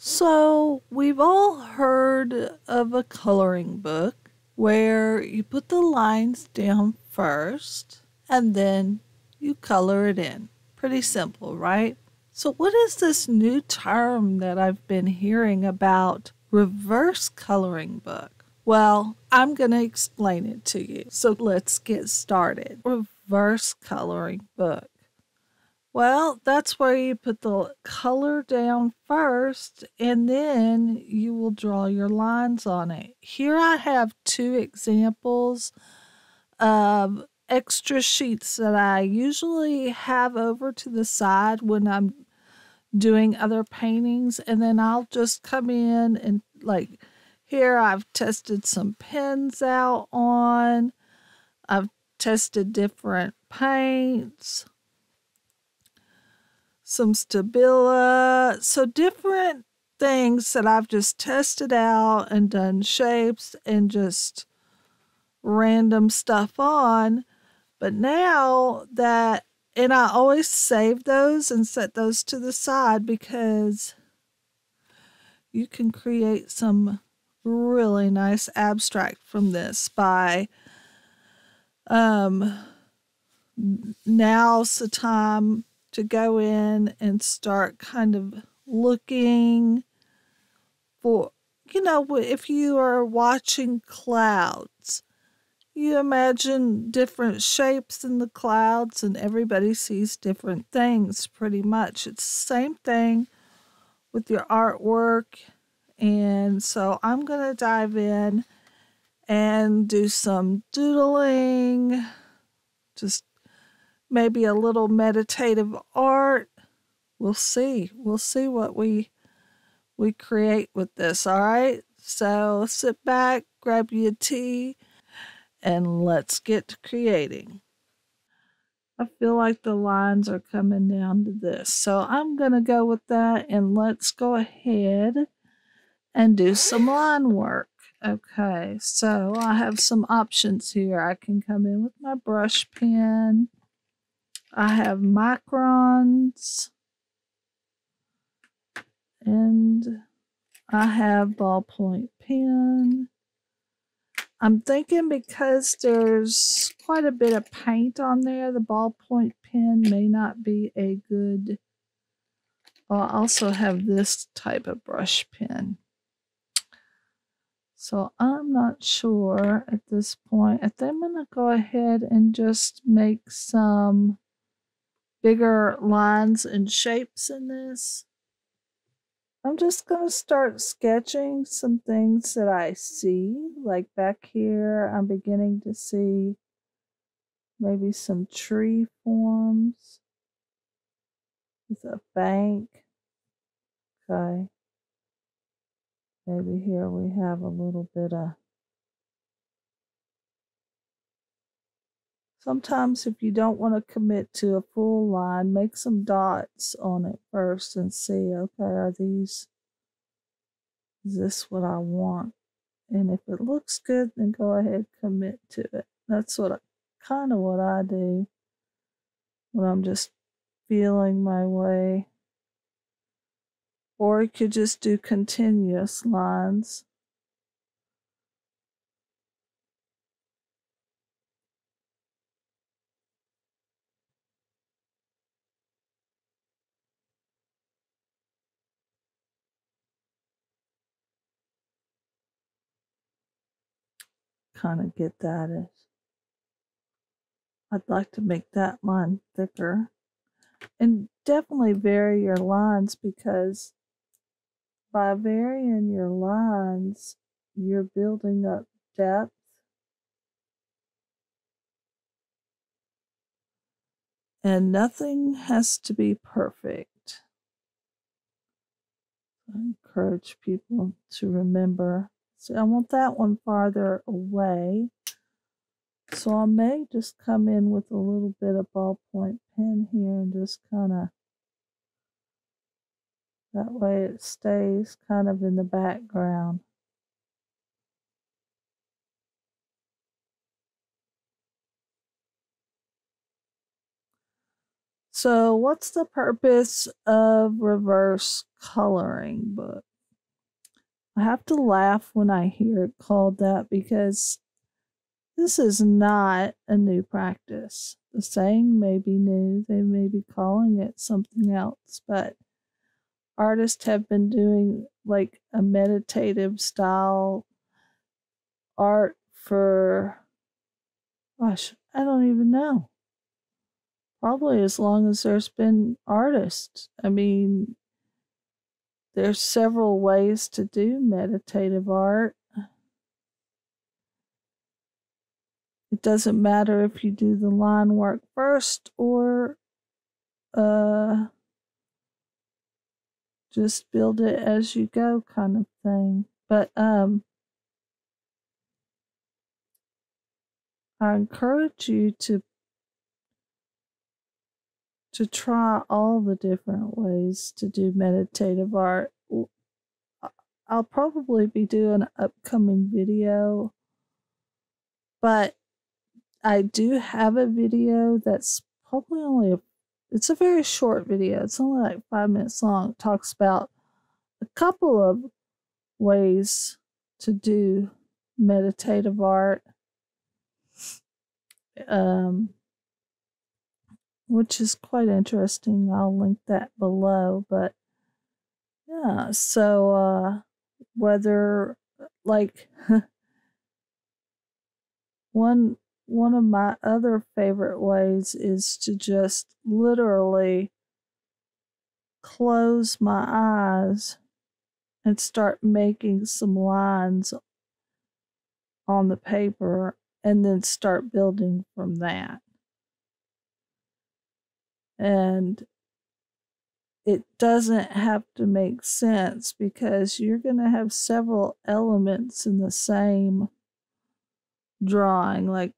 So, we've all heard of a coloring book where you put the lines down first and then you color it in. Pretty simple, right? So, what is this new term that I've been hearing about reverse coloring book? Well, I'm going to explain it to you. So, let's get started. Reverse coloring book. Well, that's where you put the color down first and then you will draw your lines on it. Here I have two examples of extra sheets that I usually have over to the side when I'm doing other paintings, and then I'll just come in and like here I've tested some pens out on. I've tested different paints, some Stabila, so different things that I've just tested out and done shapes and just random stuff on. But now that, and I always save those and set those to the side because you can create some really nice abstract from this by now's the time to go in and start kind of looking for, if you are watching clouds, you imagine different shapes in the clouds and everybody sees different things pretty much. It's the same thing with your artwork. And so I'm going to dive in and do some doodling, just maybe a little meditative art. We'll see. We'll see what we create with this, all right? So sit back, grab you a tea, and let's get to creating. I feel like the lines are coming down to this. So I'm going to go with that, and let's go ahead and do some line work. Okay, so I have some options here. I can come in with my brush pen. I have microns, and I have ballpoint pen. I'm thinking because there's quite a bit of paint on there, the ballpoint pen may not be a good. I'll also have this type of brush pen. So I'm not sure at this point. I think I'm going to go ahead and just make some bigger lines and shapes in this. I'm just going to start sketching some things that I see. Like back here, I'm beginning to see maybe some tree forms with a bank. Okay. Maybe here we have a little bit of. Sometimes if you don't want to commit to a full line, make some dots on it first and see, okay, is this what I want? And if it looks good, then go ahead, commit to it. That's kind of what I do when I'm just feeling my way. Or you could just do continuous lines. Kind of get that as I'd like to make that line thicker. And definitely vary your lines, because by varying your lines, you're building up depth. And nothing has to be perfect. I encourage people to remember. See, I want that one farther away. So I may just come in with a little bit of ballpoint pen here and just kind of, that way it stays kind of in the background. So what's the purpose of reverse coloring book? I have to laugh when I hear it called that because this is not a new practice. The saying may be new, they may be calling it something else, but artists have been doing like a meditative style art for, gosh, I don't even know. Probably as long as there's been artists. I mean, there's several ways to do meditative art. It doesn't matter if you do the line work first or just build it as you go kind of thing. But I encourage you to try all the different ways to do meditative art. I'll probably be doing an upcoming video, but I do have a video that's probably it's a very short video. It's only like 5 minutes long. It talks about a couple of ways to do meditative art, which is quite interesting. I'll link that below. But yeah, so whether like one of my other favorite ways is to just literally close my eyes and start making some lines on the paper and then start building from that. And it doesn't have to make sense because you're going to have several elements in the same drawing. Like,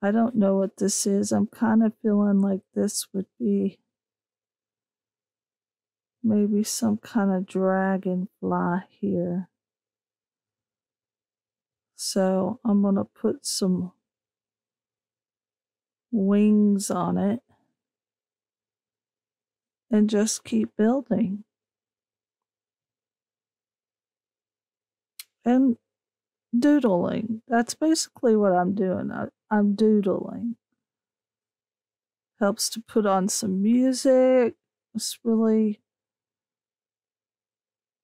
I don't know what this is. I'm kind of feeling like this would be maybe some kind of dragonfly here. So I'm going to put some wings on it and just keep building. And doodling. That's basically what I'm doing. I'm doodling. Helps to put on some music. Just really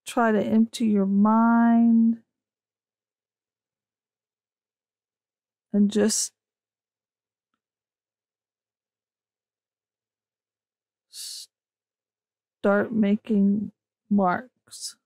try to empty your mind and just start making marks.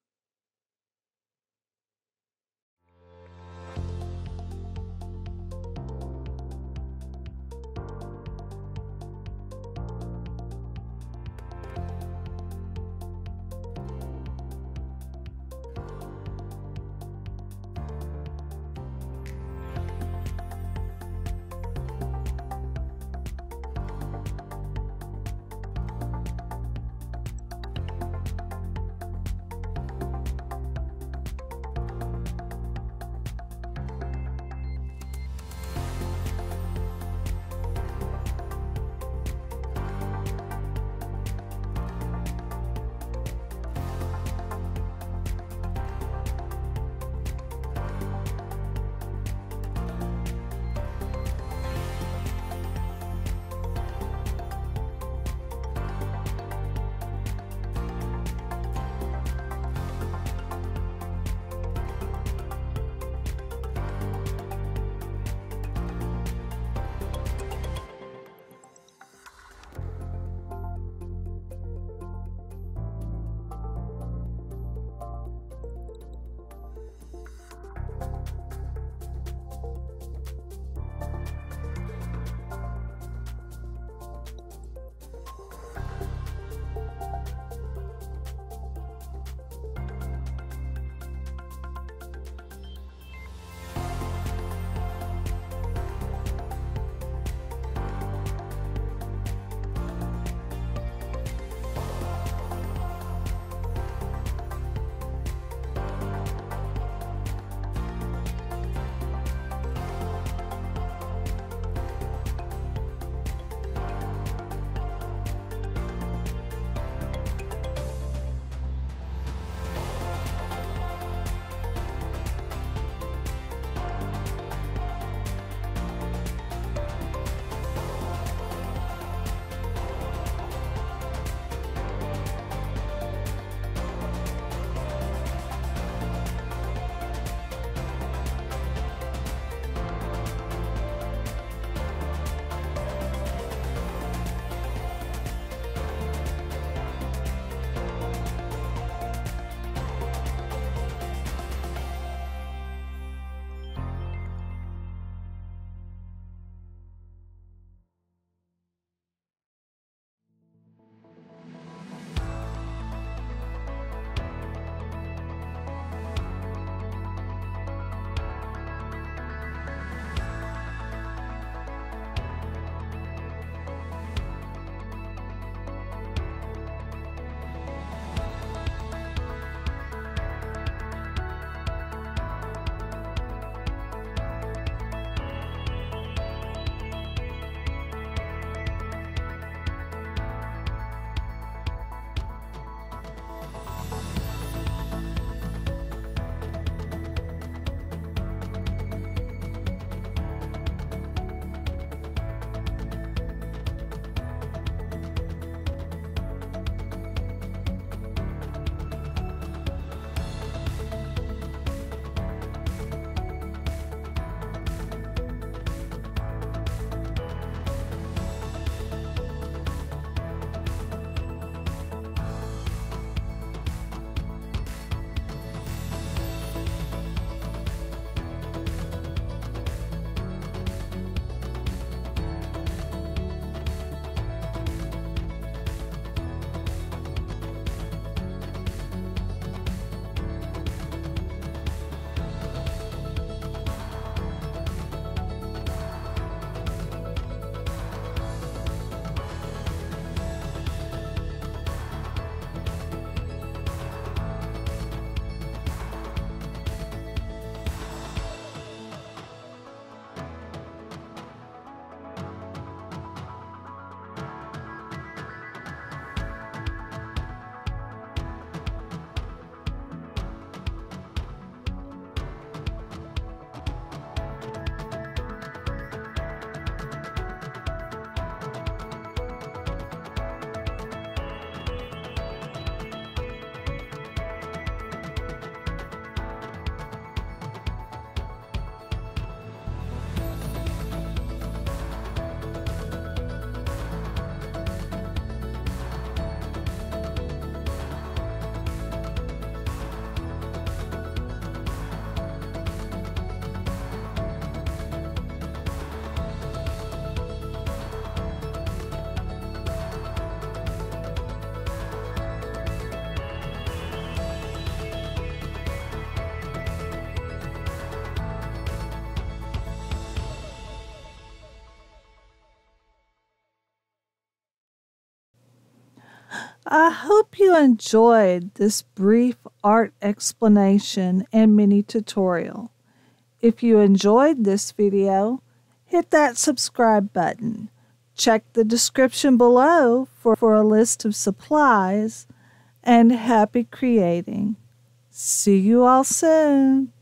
I hope you enjoyed this brief art explanation and mini tutorial. If you enjoyed this video, hit that subscribe button. Check the description below for a list of supplies, and happy creating. See you all soon.